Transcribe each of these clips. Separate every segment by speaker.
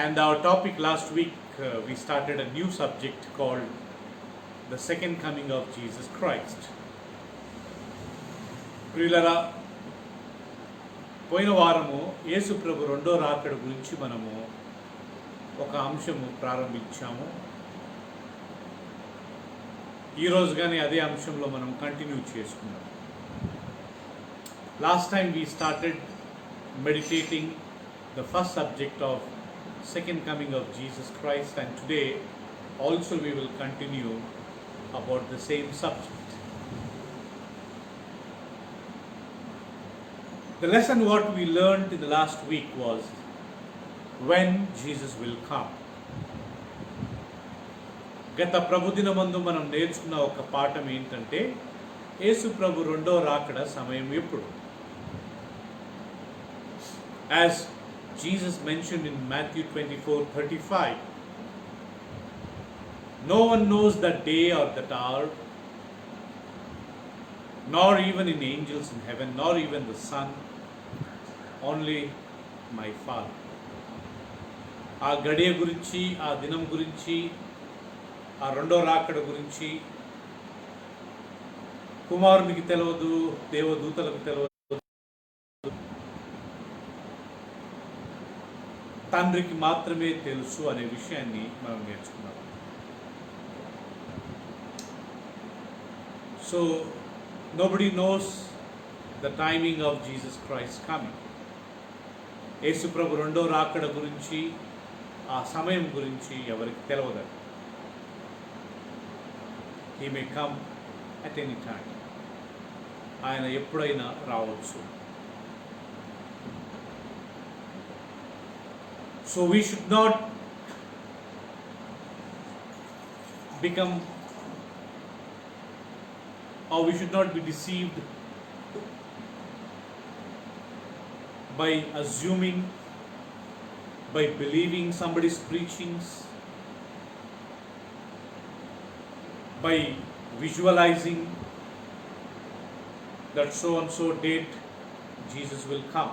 Speaker 1: And our topic last week, we started a new subject called the second coming of Jesus Christ. ప్రియులరా, పోయిన వారము యేసు ప్రభు రెండో రాకడ గురించి మనము ఒక అంశము ప్రారంభించాము. ఈరోజు కానీ అదే అంశంలో మనం కంటిన్యూ చేసుకున్నాం. Last time we started meditating the first subject of second coming of Jesus Christ, and today also we will continue about the same subject. The lesson what we learned in the last week was when Jesus will come. గత ప్రభుదినమందు మనం నేర్చుకున్న ఒక పాఠం ఏంటంటే యేసు ప్రభు రెండో రాకడ సమయం ఎప్పుడు. As Jesus mentioned in Matthew 24:35, no one knows that day or that hour, nor even in angels in heaven, nor even the Son, only my Father. ఆ గడియ గురించి, ఆ దినం గురించి, ఆ రెండో రాకడ గురించి కుమారునికి తెలియదు, దేవదూతలకు తెలియదు, తండ్రికి మాత్రమే తెలుసు అనే విషయాన్ని మనం నేర్చుకున్నాం. So nobody knows the timing of Jesus Christ coming. యేసు ప్రభు రెండో రాకడ గురించి, ఆ సమయం గురించి ఎవరికి తెలియదు. He may come at any time. ఆయన ఎప్పుడైనా రావచ్చు. So we should not become, or we should not be deceived by assuming, by believing somebody's preachings, by visualizing that so and so date Jesus will come.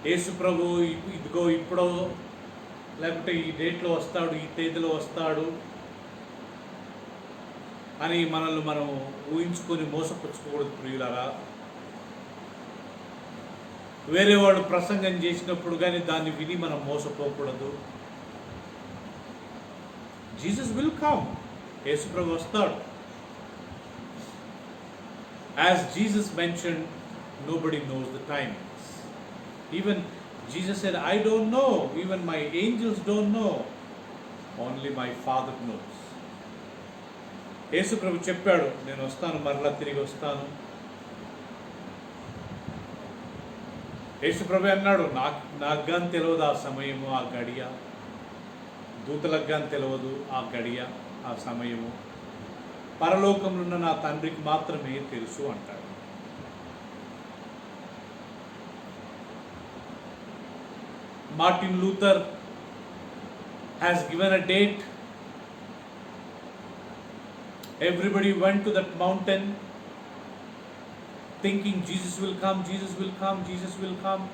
Speaker 1: యేసు ప్రభు ఇదిగో ఇప్పుడో లేకపోతే ఈ డేట్లో వస్తాడు, ఈ తేదీలో వస్తాడు అని మనల్ని మనం ఊహించుకొని మోసపుచ్చుకోకూడదు ప్రియులారా. వేరే వాళ్ళు ప్రసంగం చేసినప్పుడు కానీ దాన్ని విని మనం మోసపోకూడదు. Jesus will come. యేసు ప్రభు వస్తాడు. As Jesus mentioned, nobody knows the timings. Even Jesus said, I don't know, even my angels don't know, only my Father knows. యేసు ప్రభు చెప్పాడు, నేను వస్తాను, మరలా తిరిగి వస్తాను. యేసు ప్రభు అన్నాడు, నాకు కానీ తెలియదు ఆ సమయము, ఆ గడియ, దూతలకు కానీ తెలియదు ఆ గడియ, ఆ సమయము, పరలోకంలో ఉన్న నా తండ్రికి మాత్రమే తెలుసు అంటాడు. Martin Luther has given a date. Everybody went to that mountain thinking Jesus will come, Jesus will come, Jesus will come.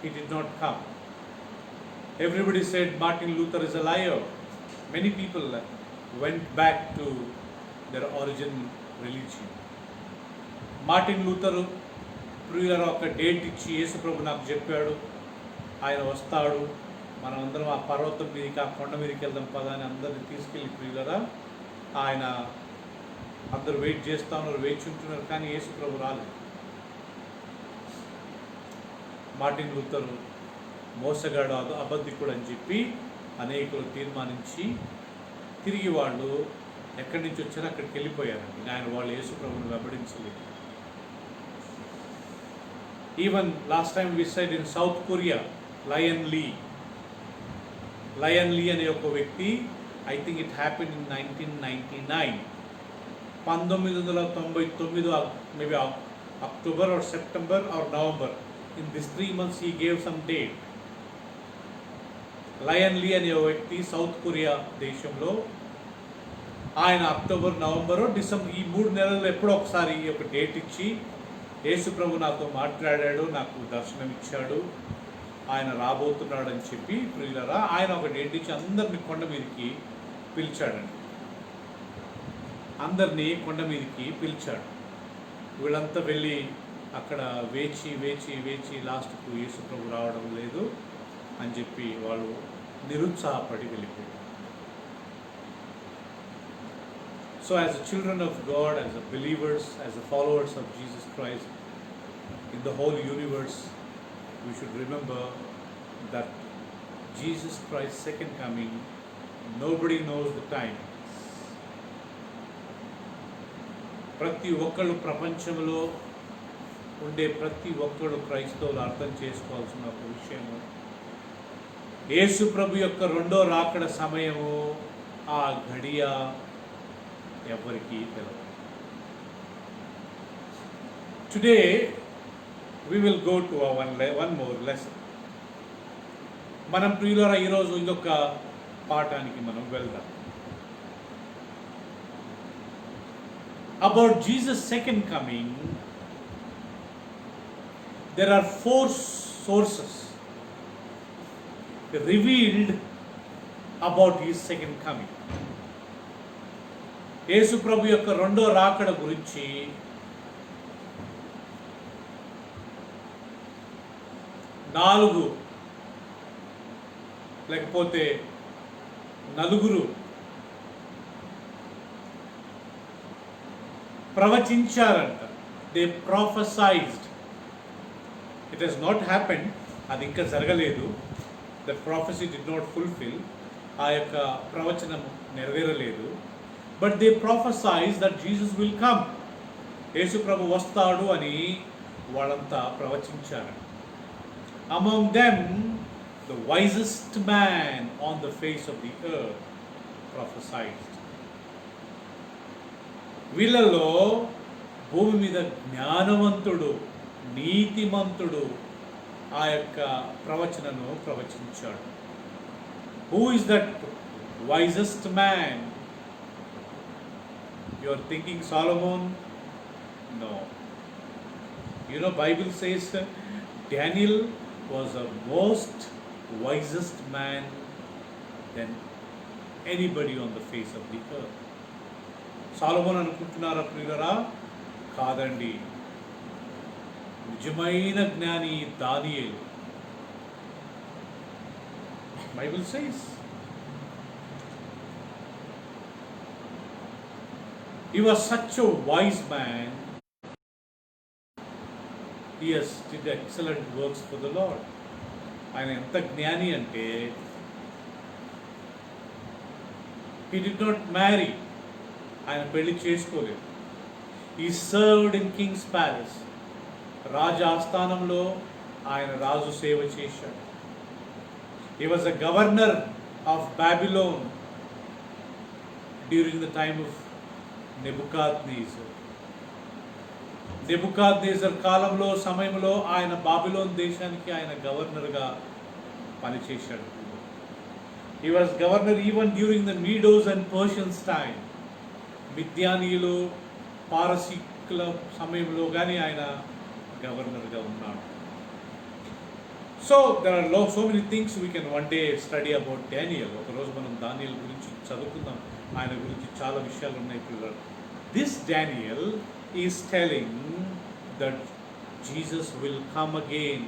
Speaker 1: He did not come. Everybody said Martin Luther is a liar. Many people went back to their origin religion. Martin Luther ప్రియులరా ఒక date ఇచ్చి యేసు ప్రభు నాకు చెప్పాడు, ఆయన వస్తాడు, మనం అందరం ఆ పర్వతం మీదకి, ఆ కొండ మీదకి వెళ్దాం పదా అని అందరిని తీసుకెళ్ళి ప్రియులరా ఆయన అందరూ వెయిట్ చేస్తూ ఉన్నారు, వేచి కానీ యేసు ప్రభు రాలేదు. మార్టిన్ లూథర్ మోసగాడు, అబద్ధికుడు అని చెప్పి అనేకులు తీర్మానించి తిరిగి వాళ్ళు ఎక్కడి నుంచి వచ్చారో అక్కడికి వెళ్ళిపోయారండి. ఆయన వాళ్ళు యేసు ప్రభుని వెంబడించలేదు. Even last time we said in South Korea, Lion Lee అనే ఒక వ్యక్తి, I think it happened in 1999, 1999, maybe October or September or November, in these 3 months he gave some date. Lion Lee అనే ఒక వ్యక్తి సౌత్ కొరియా దేశంలో ఆయన October, November, December ఈ 3 నెలల్లో ఎప్పుడో ఒకసారి ఒక డేట్ ఇచ్చి యేసు ప్రభు నాతో మాట్లాడాడు, నాకు దర్శనం ఇచ్చాడు, ఆయన రాబోతున్నాడని చెప్పి ప్రియులరా ఆయన ఒక డేట్ ఇచ్చి అందరిని కొండ మీదకి పిలిచాడండి. అందరినీ కొండ మీదకి పిలిచాడు. వీళ్ళంతా వెళ్ళి అక్కడ వేచి వేచి వేచి లాస్ట్కు యేసు ప్రభు రావడం లేదు అని చెప్పి వాళ్ళు నిరుత్సాహపడి వెళ్ళిపోయారు. So as the children of God, as the believers, as the followers of Jesus Christ in the whole universe, we should remember that Jesus Christ's second coming, nobody knows the time. ప్రతి ఒక్కళ్ళు ప్రపంచంలో ఉండే ప్రతి ఒక్కళ్ళు క్రైస్తవులు అర్థం చేసుకోవాల్సిన ఒక విషయము, యేసు ప్రభు యొక్క రెండో రాకడ సమయము, ఆ ఘడియ ఎవరికీ తెలియదు. Today we will go to one more lesson. మనం ప్రియులారా ఈరోజు ఇంకొక పాఠానికి మనం వెళ్దాం. About Jesus' second coming, there are 4 sources revealed about his second coming. యేసు ప్రభు యొక్క రెండో రాకడ గురించి 4 లేకపోతే 4 ప్రవచించారంట. They prophesied. It has not happened. అది ఇంకా జరగలేదు. The prophecy did not fulfil. ఆ యొక్క ప్రవచనం నెరవేరలేదు. But they prophesy that Jesus will come. Yesu ప్రభు వస్తాడు అని వాళ్ళంతా ప్రవచించారు. Among them the wisest man on the face of the earth prophesied. వీళ్ళలో భూమి మీద జ్ఞానవంతుడు, నీతిమంతుడు ఆ యొక్క ప్రవచనను ప్రవచించాడు. Who is that wisest man? You are thinking Solomon? No. You know, Bible says Daniel was the most wisest man than anybody on the face of the earth. సాలొమోను అనుకుంటున్నారా ప్రియులారా? కాదండి. నిజమైన జ్ఞాని దానియేలు. Bible says he was such a wise man. He has did excellent works for the Lord. ఆయన ఎంత జ్ఞాని అంటే he did not marry. ఆయన పెళ్లి చేసుకోలేదు. He served in king's palace. రాజ ఆస్థానంలో ఆయన రాజు సేవ చేశాడు. He was a governor of Babylon during the time of Nebuchadnezzar. Nebuchadnezzar కాలంలో సమయంలో ఆయన బాబిలోన్ దేశానికి ఆయన గవర్నర్గా పనిచేశాడు. He was governor even during the Medes and Persians time. మిద్యానీయులు పారసీకుల సమయంలో కానీ ఆయన గవర్నర్గా ఉన్నాడు. So there are so many things we can one day study about Daniel. ఒకరోజు మనం దానియేల్ గురించి చదువుకుందాం. ఆయన గురించి చాలా విషయాలు ఉన్నాయి పిల్లలు. This Daniel is telling that Jesus will come again.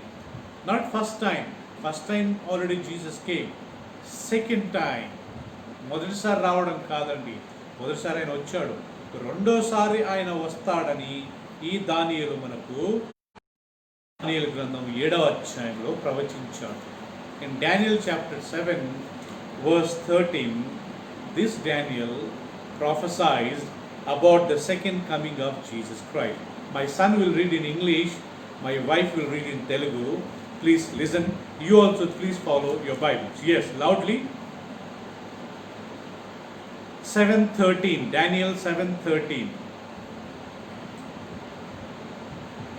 Speaker 1: Not first time. First time already Jesus came. Second time, మొదటిసారి రావడం కాదండి. మొదటిసారి ఆయన వచ్చాడు, రెండోసారి ఆయన వస్తాడని ఈ దానియేలు మనకు దానియేలు గ్రంథం 7వ అధ్యాయంలో ప్రవచించాడు. In Daniel chapter 7 verse 13, this Daniel prophesied about the second coming of Jesus Christ. My son will read in English, my wife will read in Telugu. Please listen. You also please follow your Bibles. Yes, loudly. 7:13, Daniel 7:13.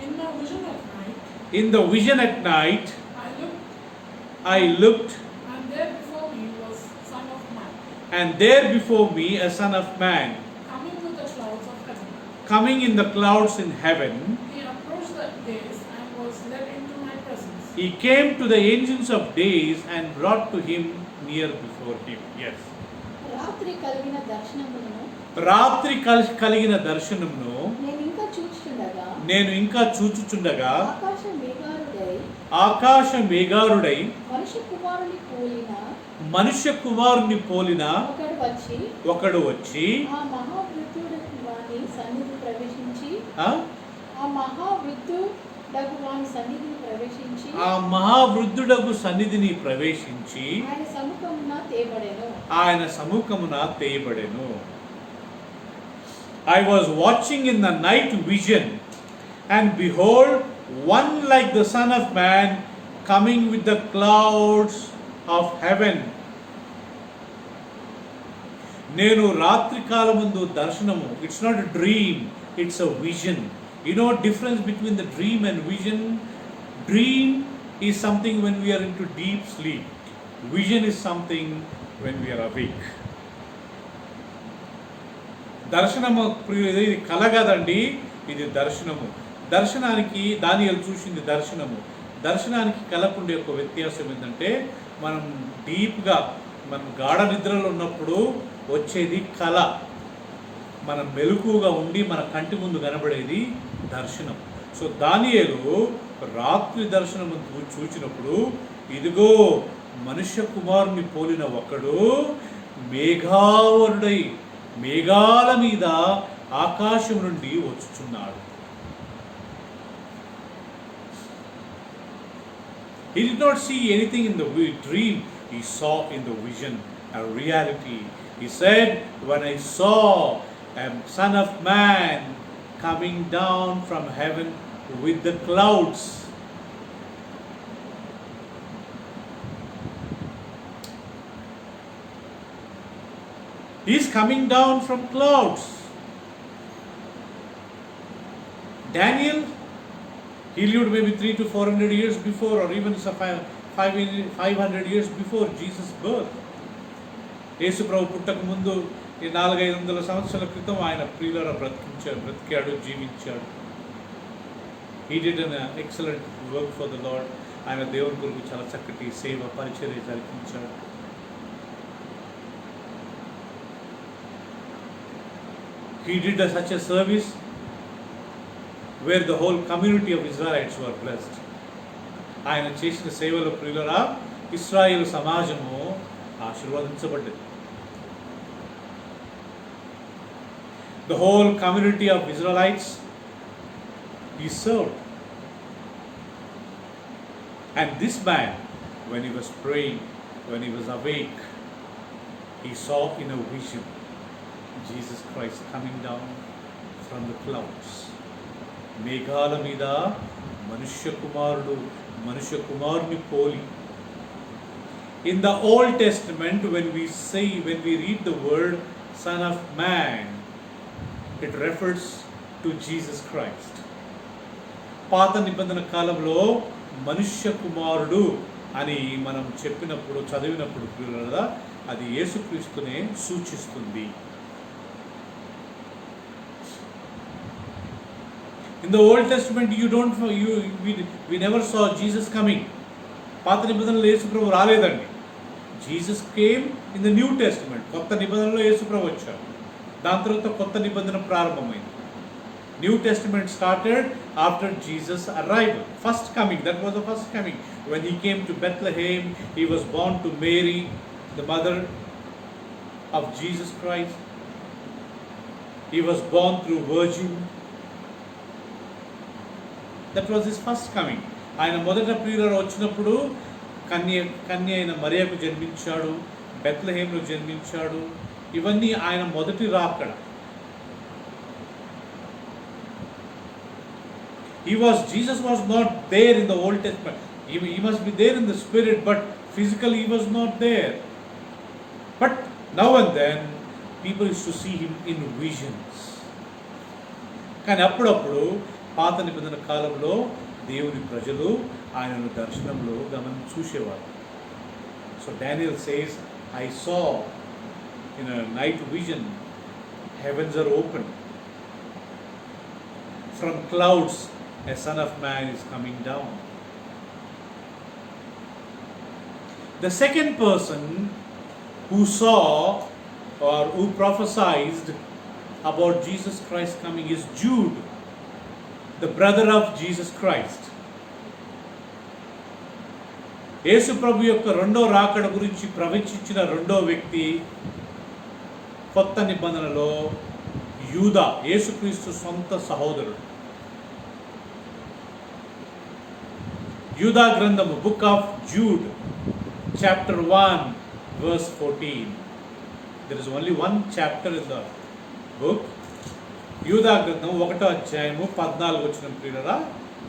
Speaker 2: In the vision at night,
Speaker 1: In the vision at night, I looked,
Speaker 2: and there before me was Son of Man,
Speaker 1: and there before me a son of man,
Speaker 2: coming with the clouds of heaven.
Speaker 1: coming in the clouds in heaven.
Speaker 2: He approached the dais and was led into my presence.
Speaker 1: He came to the Ancients of Days and brought to him near before him. Yes.
Speaker 3: రాత్రి కలిగిన దర్శనమును
Speaker 1: రాత్రి కలిగిన దర్శనమును
Speaker 3: నేను ఇంకా
Speaker 1: చూచుచుండగా
Speaker 3: చూచుచుండగా
Speaker 1: ఆకాశ మేఘారుడై మనుష్య కుమారుని పోలిన ఒకడు వచ్చి
Speaker 3: ఆ
Speaker 1: మహావృద్ధుడగు సన్నిధిని ప్రవేశించి ఆయన సముఖమున తేయబడెను. I was watching in the night vision, and behold, one like the Son of Man coming with the clouds of heaven. నేను రాత్రి కాలమందు దర్శనము, it's not a dream, it's a vision. You know difference between the dream and vision? Dream is something when we are into deep sleep. Vision is something when we are awake. దర్శనము ఇది కల కాదండి, ఇది దర్శనము. దర్శనానికి దానియేలు చూసింది దర్శనము. దర్శనానికి కలకుండే ఒక వ్యత్యాసం ఏంటంటే, మనం డీప్గా మనం గాఢ నిద్రలో ఉన్నప్పుడు వచ్చేది కళ, మనం మెలకుగా ఉండి మన కంటి ముందు కనబడేది దర్శనం. సో దానియేలు రాత్రి దర్శనము చూచినప్పుడు, ఇదిగో మనుష్య కుమారుని పోలిన ఒకడు మేఘావరుడై మేఘాల మీద ఆకాశం నుండి వచ్చుచున్నాడు. He did not see anything in the dream, he saw in the vision a reality. He said, when I saw a Son of Man coming down from heaven with the clouds. He is coming down from clouds. Daniel, he lived maybe 300 to 400 years before, or even 500 years before Jesus' birth. యేసు ప్రభు పుట్టక ముందు ఈ 400-500 సంవత్సరాల క్రితం ఆయన ప్రియులరా బ్రతికాడు, జీవించాడు. He did an excellent work for the Lord. ఆయన దేవుని కొరకు చాలా చక్కటి సేవ పరిచర్య జరిగించాడు. He did such a service where the whole community of Israelites were blessed. ఆయన చేసిన సేవలో ప్రియులరా ఇశ్రాయేలు సమాజము ఆశీర్వదించబడ్డది. The whole community of Israelites he served. And this man, when he was praying, when he was awake, he saw in a vision Jesus Christ coming down from the clouds. మేఘాల మీద మనుష్య కుమారుని పోలి. In the Old Testament, when we read the word Son of Man, it refers to Jesus Christ. పాత నిబంధన కాలంలో మనుష్య కుమారుడు అని మనం చదివినప్పుడు కదా, అది యేసుక్రీస్తునే సూచిస్తుంది. In the Old Testament, we never saw Jesus coming. పాత నిబంధనలో యేసు ప్రభు రాలేదండి. Jesus came in the New Testament. కొత్త నిబంధనలో యేసు ప్రభు వచ్చాడు. దాని తర్వాత కొత్త నిబంధన ప్రారంభమైంది. New Testament started after Jesus' arrival. First coming, that was the first coming. When he came to Bethlehem, he was born to Mary, the mother of Jesus Christ. He was born through virgin. That was his first coming. ఆయన మొదట ప్రియులలో వచ్చినప్పుడు కన్య అయిన మరియకు జన్మించాడు, బెత్లెహేంలో జన్మించాడు. ఇవన్నీ ఆయన మొదటి రాకడ. Jesus was not there in the Old Testament. He must be there in the spirit, but physically he was not there. But now and then people used to see him in visions. కానీ అప్పుడప్పుడు పాత నిబంధన కాలంలో దేవుని ప్రజలు ఆయనను దర్శనంలో చూసేవారు. So Daniel says, I saw in a night vision, heavens are open. From clouds, a Son of Man is coming down. The second person who saw or who prophesied about Jesus Christ coming is Jude, the brother of Jesus Christ. యేసు ప్రభు యొక్క రెండో రాకడ గురించి ప్రవచించిన రెండో వ్యక్తి కొత్త నిబంధనలో యూదా, యేసుక్రీస్తు సొంత సహోదరుడు. యూదా గ్రంథము, book of Jude, chapter 1 verse 14. There is only one chapter in the book. యూదా గ్రంథం 1వ అధ్యాయము 14 వచనం ప్రియులారా.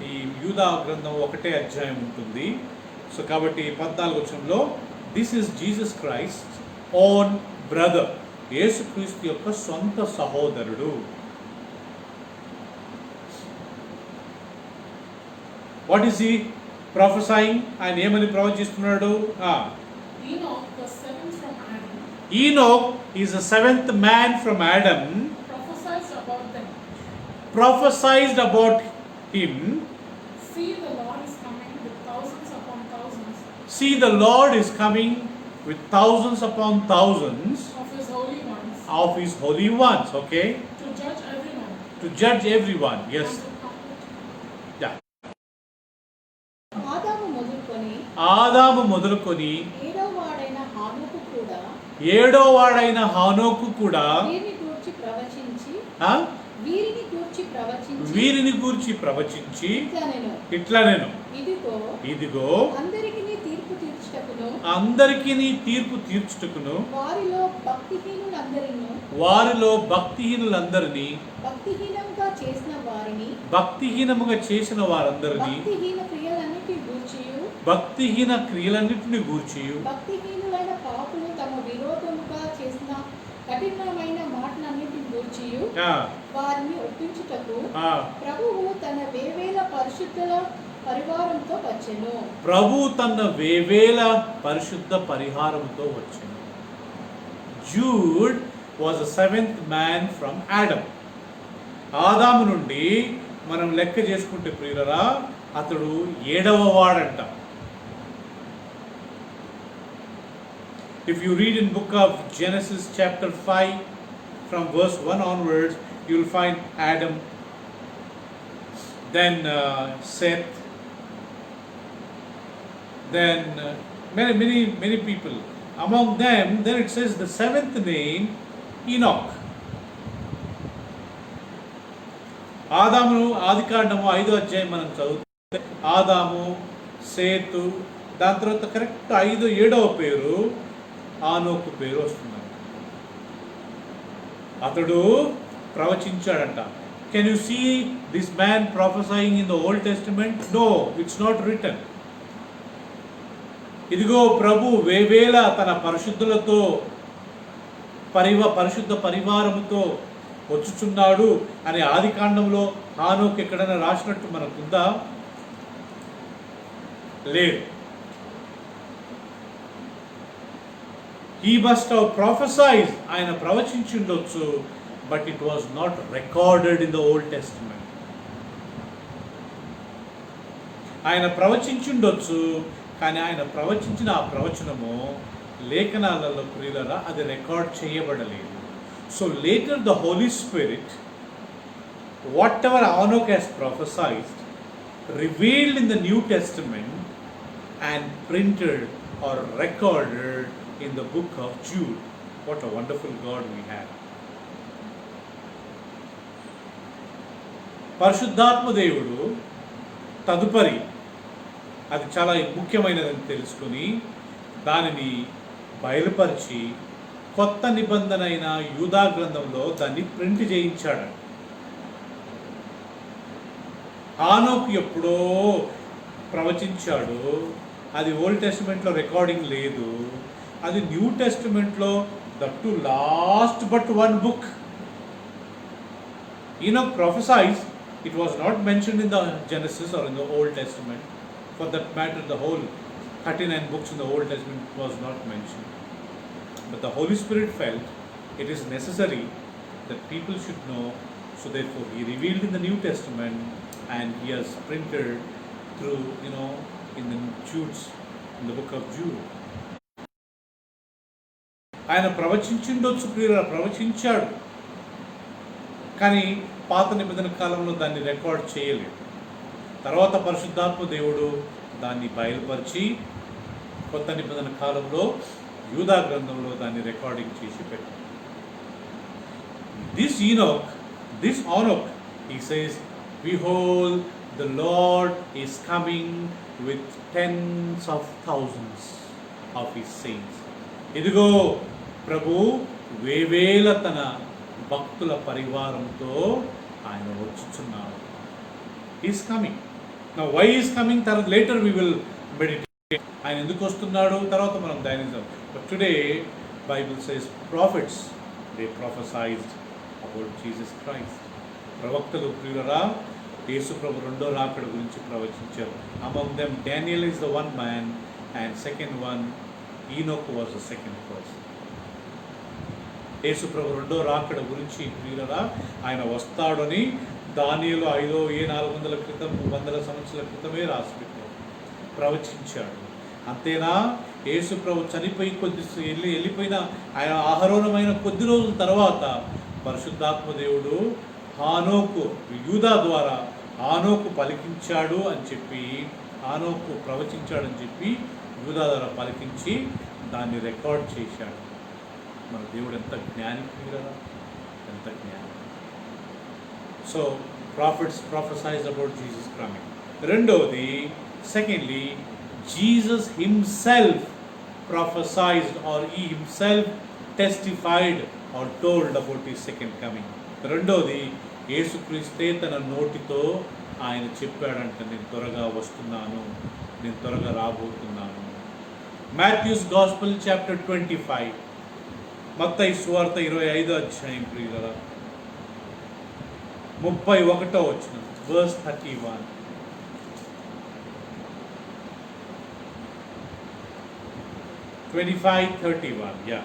Speaker 1: ఈ యూదా గ్రంథం 1వ అధ్యాయం ఉంటుంది. సో కాబట్టి 14 వచనంలో this is Jesus Christ own brother, యేసుక్రీస్తు యొక్క సొంత సహోదరుడు. What is he prophesying? ఆయన ఏమని ప్రవచిస్తున్నాడు?
Speaker 2: Enoch, the seventh from Adam,
Speaker 1: Enoch is the seventh man from Adam,
Speaker 2: prophesied about them.
Speaker 1: prophesied about him.
Speaker 2: See, the Lord is coming with thousands upon thousands
Speaker 1: See, the Lord is coming with thousands upon thousands
Speaker 2: of his holy ones
Speaker 1: of his holy ones. Okay,
Speaker 2: to judge everyone.
Speaker 1: to judge everyone. Yes.
Speaker 2: And to comfort.
Speaker 1: Yeah.
Speaker 3: ఆదాము మొదలుకొని
Speaker 1: ఆదాము మొదలుకొని
Speaker 3: ఏడో వాడైన హానోకు కూడా
Speaker 1: ఏడో వాడైన హానోకు కూడా
Speaker 3: వీరిని గూర్చి ప్రవచించి
Speaker 1: ఆ,
Speaker 3: వీరిని గూర్చి ప్రవచించి
Speaker 1: వీరిని గూర్చి ప్రవచించి
Speaker 3: ఇట్లా నేను
Speaker 1: ఇట్లా నేను
Speaker 3: ఇదిగో
Speaker 1: ఇదిగో
Speaker 3: అందరికి తీర్పు తీర్చుటకును
Speaker 1: అందరికీ తీర్పు తీర్చుటకును
Speaker 3: వారిలో భక్తిహీనులందరినీ
Speaker 1: భక్తిహీనులందరినీ
Speaker 3: భక్తిహీనంగా చేసిన వారిని
Speaker 1: భక్తిహీనముగా చేసిన వారందరినీ భక్తిహీన క్రియలన్నిటిని గూర్చియు
Speaker 3: భక్తిహీనులైన పాపులు తమ విరోధముగా చేసిన కఠినమైన మాటలన్నిటిని గూర్చియు వారిని ఒప్పించుటకు ప్రభువు తన వేవేల పరిశుద్ధుల పరివారంతో వచ్చెను.
Speaker 1: ప్రభు తన వేవేల పరిశుద్ధ పరిహారంతో వచ్చెను. Jude was the seventh man from Adam. ఆదాము నుండి మనం లెక్క చేసుకుంటే ప్రియులరా, అతడు 7వ వాడంట. If you read in book of Genesis chapter 5 from verse 1 onwards, you will find Adam, then Seth, then many people. Among them, then it says the seventh name, Enoch. ఆదాము ఆదికాండము 5వ అధ్యాయం మనం చదివితే ఆదాము, సేతు, దాని తర్వాత కరెక్ట్ 7వ పేరు ఆనోకు పేరు వస్తుంది. అతడు ప్రవచించాడంట. Can you see this man prophesying in the Old Testament? No, it's not written. ఇదిగో ప్రభు వేవేల తన పరిశుద్ధులతో పరిశుద్ధ పరివారముతో వచ్చుచున్నాడు అని ఆదికాండంలో హానోకు ఎక్కడైనా రాసినట్టు మనకుందా? లేదు. He must have prophesied, ఆయన ప్రవచించుండొచ్చు, but it was not recorded in the Old Testament. ఆయన ప్రవచించుండొచ్చు, కానీ ఆయన ప్రవచించిన ఆ ప్రవచనము లేఖనాలలో ప్రియులరా అది రికార్డ్ చేయబడలేదు. So later the Holy Spirit, whatever Enoch has prophesied, revealed in the New Testament and printed or recorded in the book of Jude. What a wonderful God we have. పరిశుద్ధాత్మ దేవుడు తదుపరి అది చాలా ముఖ్యమైనదని తెలుసుకొని దానిని బయలుపరిచి కొత్త నిబంధన అయిన యూదా గ్రంథంలో దాన్ని ప్రింట్ చేయించాడు. హానోకు ఎప్పుడో ప్రవచించాడు, అది ఓల్డ్ టెస్టిమెంట్లో రికార్డింగ్ లేదు. అది న్యూ టెస్టిమెంట్లో that to last but one book. Enoch prophesied, it was not mentioned in the Genesis or in the Old Testament. For that matter, the whole 39 books in the Old Testament was not mentioned. But the Holy Spirit felt it is necessary that people should know, so therefore He revealed in the New Testament and He has printed through, in the Jude's, in the book of Jude. ఆయన ప్రవచించిండొచ్చు ప్రియులారా, ప్రవచించాడు. కానీ పాత నిబంధన కాలంలో దాన్ని record చేయలేదు. తర్వాత పరిశుద్ధాత్మ దేవుడు దాన్ని బయలుపరిచి కొత్త నిబంధన కాలంలో యూదా గ్రంథంలో దాన్ని రికార్డింగ్ చేసి పెట్టాడు. This Enoch, he says, behold, the Lord is coming with tens of thousands of his saints. ఇదిగో ప్రభు వేవేల తన భక్తుల పరివారంతో ఆయన వచ్చుచున్నాడు. Is coming. Now why is coming తర్వాత లేటర్ వి విల్ మెడిటేట్. ఆయన ఎందుకు వస్తున్నాడు తర్వాత మనం ధ్యానిద్దాం. But today Bible says prophets they prophesied about Jesus Christ. ప్రవక్తలు ప్రియులరా యేసు ప్రభు రెండో రాకడ గురించి ప్రవచించారు. Among them Daniel is the one man and second one Enoch was the second person. Yesu ప్రభు రెండో రాకడ గురించి ప్రియులరా ఆయన వస్తాడని దానియేలు 400 క్రితం 100 సంవత్సరాల క్రితమే రాసిపెట్టాడు, ప్రవచించాడు. అంతేనా, యేసు ప్రభు చనిపోయి వెళ్ళిపోయిన ఆయన ఆహరోణమైన కొద్ది రోజుల తర్వాత పరిశుద్ధాత్మ దేవుడు హానోకు యూదా ద్వారా హానోకు పలికించాడు అని చెప్పి, హానోకు ప్రవచించాడని చెప్పి యూదా ద్వారా పలికించి దాన్ని రికార్డ్ చేశాడు. మన దేవుడు ఎంత జ్ఞాని ప్రియులారా, ఎంత జ్ఞాని. So prophets prophesy about Jesus coming. రెండవది, secondly, Jesus himself prophesied or he himself testified or told about his second coming. రెండోది, యేసుక్రీస్తే తన నోటితో ఆయన చెప్పాడంట, నేను త్వరగా వస్తున్నాను, నేను త్వరగా రాబోతున్నాను. మాథ్యూస్ గాస్పెల్ చాప్టర్ 25, మత్తయి సువార్త 25వ అధ్యాయం ప్రియులారా 31వ వచనం, verse 31. 25:31, yeah.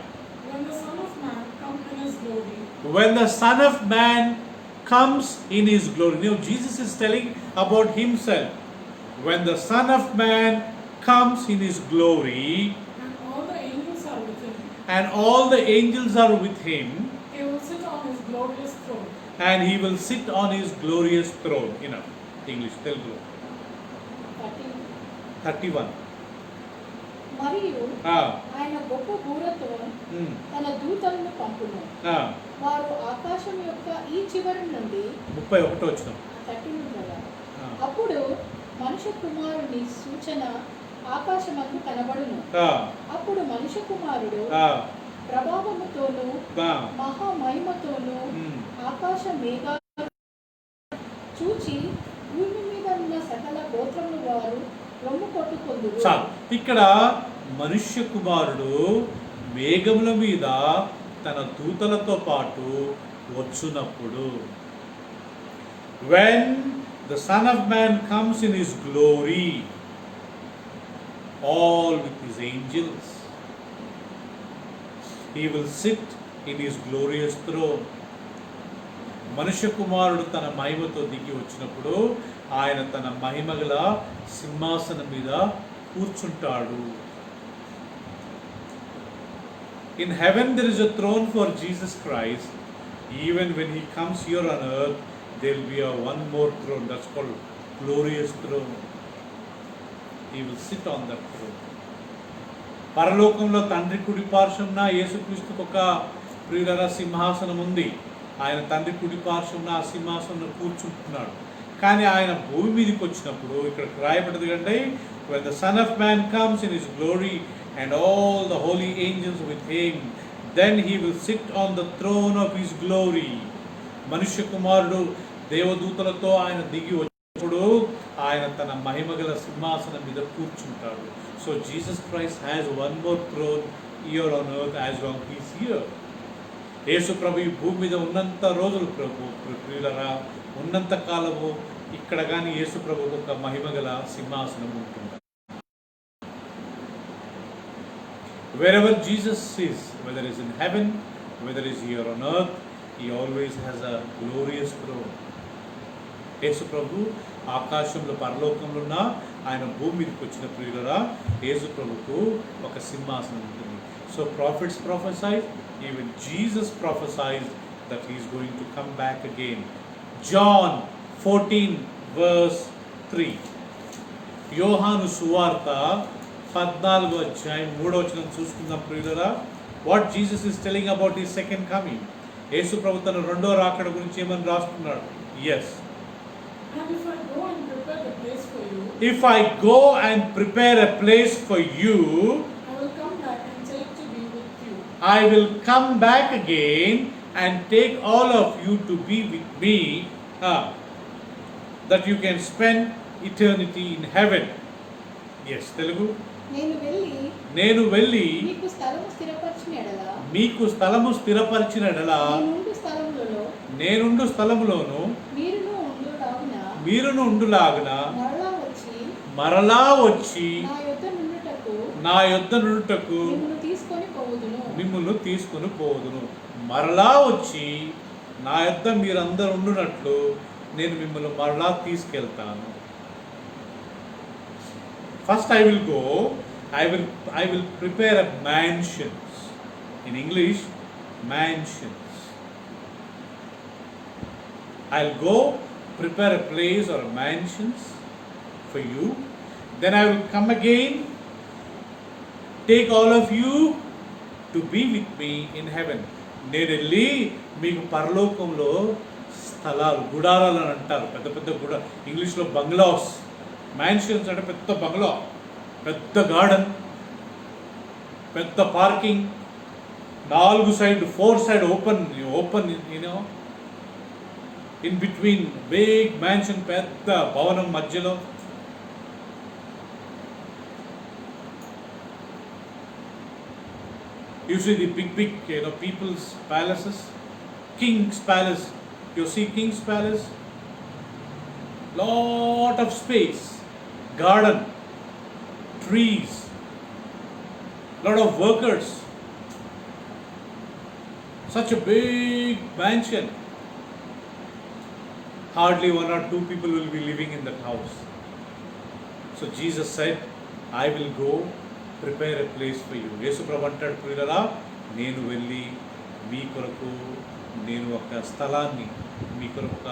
Speaker 2: When the Son of Man comes in his glory.
Speaker 1: When the Son of Man comes in his glory. Now Jesus is telling about himself. When the Son of Man comes in his glory.
Speaker 2: And all the angels are with him.
Speaker 1: And all the angels are with him.
Speaker 2: He will sit on his glorious throne.
Speaker 1: And he will sit on his glorious throne. Enough. English, Telugu. 31.
Speaker 3: మరియు ఆయన గొప్ప బూరతో తన దూతలను పంపును, వారు ఆకాశం యొక్క ఈ చివరి నుండి
Speaker 1: 31 వచ్చిన
Speaker 3: అప్పుడు మనుష్య కుమారుని సూచన ఆకాశమందు కనబడును. అప్పుడు మనుష్య కుమారుడు ప్రభావముతోను మహామహిమతోను ఆకాశ మేఘాలు చూచి భూమి మీద ఉన్న సకల గోత్రముల వారు రొమ్ము కొట్టుకొందురు.
Speaker 1: ఇక్కడ మనుష్య కుమారుడు మేఘముల మీద తన దూతలతో పాటు వచ్చునప్పుడు, when the Son of Man comes in his glory, all with his angels, he will sit in his glorious throne. మనుష్య కుమారుడు తన మహిమతో దిగి వచ్చినప్పుడు ఆయన తన మహిమగల సింహాసనం మీద కూర్చుంటాడు. In heaven there is a throne for Jesus Christ. Even when he comes here on earth, there will be one more throne, that's called glorious throne. He will sit on that throne. పరలోకంలో తండ్రి కుడి పార్శ్వమున యేసుక్రీస్తుకు ఒక ప్రియుల సింహాసనం ఉంది. ఆయన తండ్రి కుడి పార్శ్వమున ఆ సింహాసనంలో కూర్చుంటున్నాడు. కానీ ఆయన భూమి మీదకి వచ్చినప్పుడు ఇక్కడ రాయబడ్డది కంటే, when the Son of Man comes in his glory and all the holy angels with him, then he will sit on the throne of his glory. మనుష్య కుమారుడు దేవదూతలతో ఆయన దిగి వచ్చినప్పుడు ఆయన తన మహిమగల సింహాసనం మీద కూర్చుంటాడు. So Jesus Christ has one more throne here on earth as long as he is. Yesu ప్రభు ఈ భూమి మీద ఉన్నంత రోజులు ప్రియులరా, ఉన్నంత కాలము ఇక్కడ కానీ యేసు ప్రభువుకు ఒక మహిమగల సింహాసనం ఉంటుంది. Wherever Jesus is, whether is in heaven, whether is here on earth, he always has a glorious throne. యేసు ప్రభు ఆకాశంలో పరలోకంలో ఉన్న ఆయన భూమి మీదకి వచ్చిన ప్రియులరా, యేసు ప్రభుకు ఒక సింహాసనం ఉంటుంది. So prophets prophesied, even Jesus prophesied that he is going to come back again. John 14 verse 3. యోహాను సువార్త 14వ అధ్యాయం 3వ వచనం చూసుకుందాం ప్రియులారా. What Jesus is telling about his second coming. Yesu ప్రభు తన రెండో రాకడ గురించి ఏమని రాస్తున్నాడు? Yes.
Speaker 2: And if I go and prepare a place for you,
Speaker 1: If I go and prepare a place for you,
Speaker 2: I will come back and take to be with you.
Speaker 1: I will come back again and take all of you to be with me, that you can spend eternity in heaven. Yes, Telugu. నేను వెళ్ళి
Speaker 3: మీకు స్థలము స్థిరపరిచిన ఎడల
Speaker 1: మీకు స్థలము స్థిరపరిచిన ఎడల నేనుండు స్థలములోను మీరును ఉండులాగున మరలా వచ్చి నా యొద్ద నుండుటకు మిమ్మును తీసుకొని పోవుదును. మరలా వచ్చి నా యొద్ద మీరందరూ ఉండునట్లు నేను మిమ్మల్ని మరలా తీసుకెళ్తాను. First I will go, I will prepare a mansions. In English, mansions. I'll go prepare a place or a mansions for you. Then I will come again, take all of you to be with me in heaven. నేను వెళ్ళి మీకు పరలోకంలో స్థలాలు, గుడారాలు అని అంటారు. పెద్ద పెద్ద ఇంగ్లీష్లో బంగ్లాస్. మ్యాన్షన్స్ అంటే పెద్ద బంగ్లా, పెద్ద గార్డెన్, పెద్ద parking, 4 side 4 side open you know, in between big mansion, పెద్ద భవనం మధ్యలో. You see the big people's palaces, King's Palace. You see King's Palace, lot of space, garden, trees, lot of workers, such a big mansion. Hardly 1 or 2 people will be living in that house. So Jesus said, I will go prepare a place for you. యేసు ప్రభు అంటాడు, ప్రియులారా, నేను వెళ్ళి మీ కొరకు నేను ఒక స్థలాన్ని, మీ కొరకు ఒక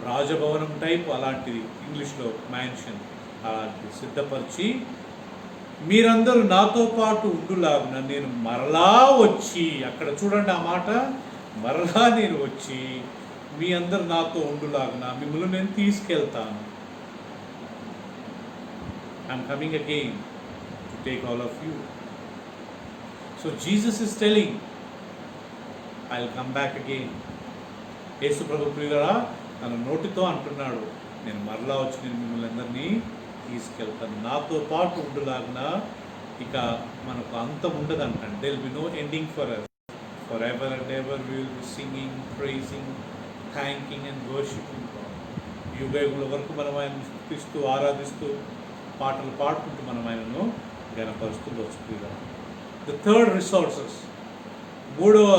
Speaker 1: రాజభవనం టైప్ అలాంటిది, ఇంగ్లీష్లో మ్యాన్షన్, అలాంటిది సిద్ధపరిచి మీరందరూ నాతో పాటు ఉండులాగున నేను మరలా వచ్చి, అక్కడ చూడండి ఆ మాట, మరలా నేను వచ్చి మీ అందరు నాతో ఉండులాగున మిమ్మల్ని నేను తీసుకెళ్తాను. I'm coming again to take all of you. So Jesus is telling, I'll come back again. యేసు ప్రభు ప్రియులారా తన నోటితో అంటున్నాడు, నేను మరలా వచ్చి నేను మిమ్మల్ని అందరినీ తీసుకెళ్తాను, నాతో పాటు ఉండులాగున. ఇక మనకు అంతం ఉండదంటాడు. there will be no ending for us. Forever and ever we will be singing, praising, thanking and worshiping God. యుగయుగుల వరకు మనం ఆయన స్తుతిస్తూ ఆరాధిస్తూ పాటలు పాడుకుంటూ మనం ఆయనను గణపరుస్తూ వచ్చుకుంటాం. ద థర్డ్ రిసోర్సెస్, 3వ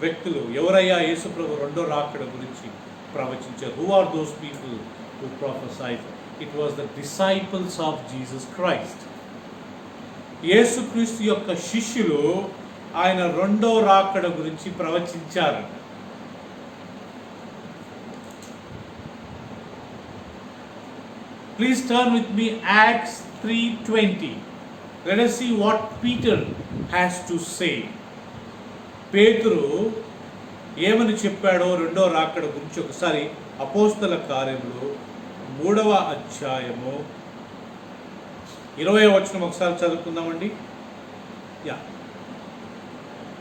Speaker 1: వ్యక్తులు ఎవరయ్యా యేసు ప్రభు రెండో రాకడ గురించి ప్రవచించారు? Who are those people who prophesied? It was the disciples of Jesus Christ. యేసుక్రీస్తు యొక్క శిష్యులు ఆయన రెండో రాకడ గురించి ప్రవచించారు. Please turn with me Acts 3:20. Let us see what Peter has to say. పేతురు ఏమని చెప్పాడో రెండో రాకడ గురించి ఒకసారి అపోస్తల కార్యములు 3వ అధ్యాయము 20వ వచనం ఒకసారి చదువుకుందామండి. Yeah.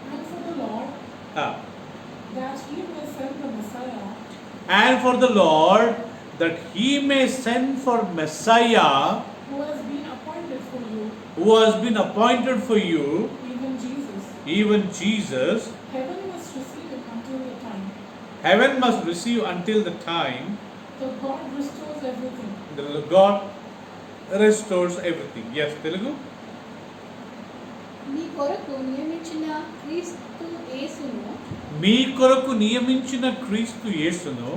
Speaker 2: And for the Lord, that he may send the Messiah.
Speaker 1: And for the Lord, that he may send for Messiah,
Speaker 2: who has been appointed for you,
Speaker 1: even Jesus.
Speaker 2: Heaven must receive it until the time.
Speaker 1: Heaven must receive until the time.
Speaker 2: So God restores everything.
Speaker 1: God restores everything. Yes, Telugu.
Speaker 3: మీ కొరకు నియమించిన క్రీస్తు యేసును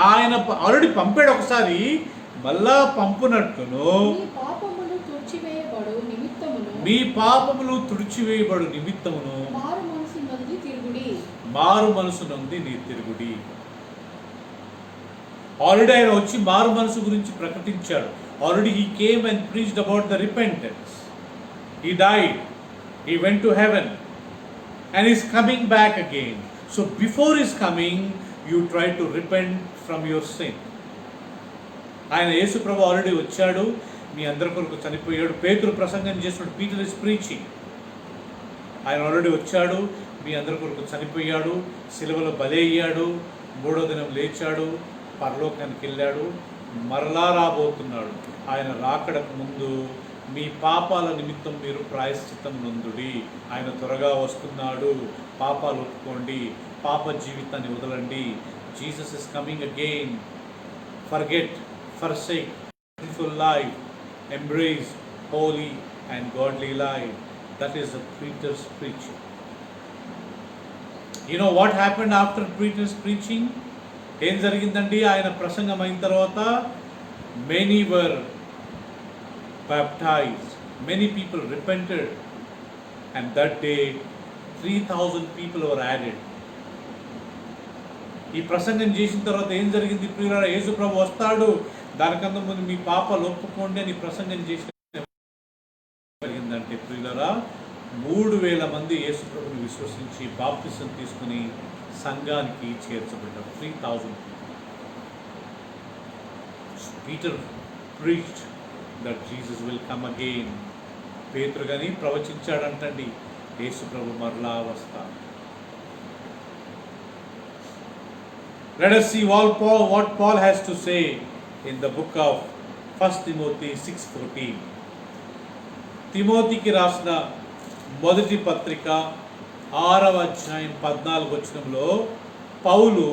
Speaker 1: ఆయన already పంపాడు ఒకసారి, మళ్ళా పంపునట్లును మీ పాపములు తుడిచివేయబడు నిమిత్తమును
Speaker 3: మారు మనసు నొంది తిరుగుడి.
Speaker 1: మారు మనసు నుండి నీ తిరుగుడి. ఆల్రెడీ ఆయన వచ్చి మారు మనసు గురించి ప్రకటించాడు. Already he came and preached about the repentance. He died, he went to heaven and is coming back again. So before is coming you try to repent from your sin. ఆయన యేసు ప్రభు already వచ్చాడు, మీ అందరి కొరకు చనిపోయాడు. పేతురు ప్రసంగం చేస్తున్నాడు, Peter is preaching. ఆయన already వచ్చాడు, మీ అందరి కొరకు చనిపోయాడు, సిలువలో బలి అయ్యాడు, మూడో దినం లేచాడు, పరలోకానికి వెళ్ళాడు, మరలా రాబోతున్నాడు. ఆయన రాకడకు ముందు మీ పాపాల నిమిత్తం మీరు ప్రాయశ్చిత్తం నొందుడి. ఆయన త్వరగా వస్తున్నాడు, పాపాలు ఒప్పుకోండి, పాప జీవితాన్ని వదలండి. Jesus is coming again. Forget, forsake sinful life, embrace holy and godly life. That is the preacher's preaching. You know what happened after preacher's preaching? ఏం జరిగిందండి? ఆయన ప్రసంగం అయిన తర్వాత many were baptized, many people repented, and that day 3,000 people were added. ఈ ప్రసంగం చేసిన తర్వాత ఏం జరిగింది ప్రియులారా? యేసు ప్రభు వస్తాడు, దానికన్నా ముందు మీ పాపాలు ఒప్పుకోండి అని ప్రసంగం చేసిన జరిగిందంటే ప్రియులారా, 3,000 మంది యేసు ప్రభుని విశ్వసించి బాప్తిసం తీసుకుని సంఘానికి చేర్చబడ్డారు. 3,000 Peter preached that Jesus will come again. పేతురు గాని ప్రవచించాడంటండి, యేసు ప్రభు మరలా వస్తాడు. Let us see what Paul has to say in the book of 1 Timothy 6:14. తిమోతికి రాసిన మొదటి పత్రిక 6వ అధ్యాయం 14వ వచనంలో పౌలు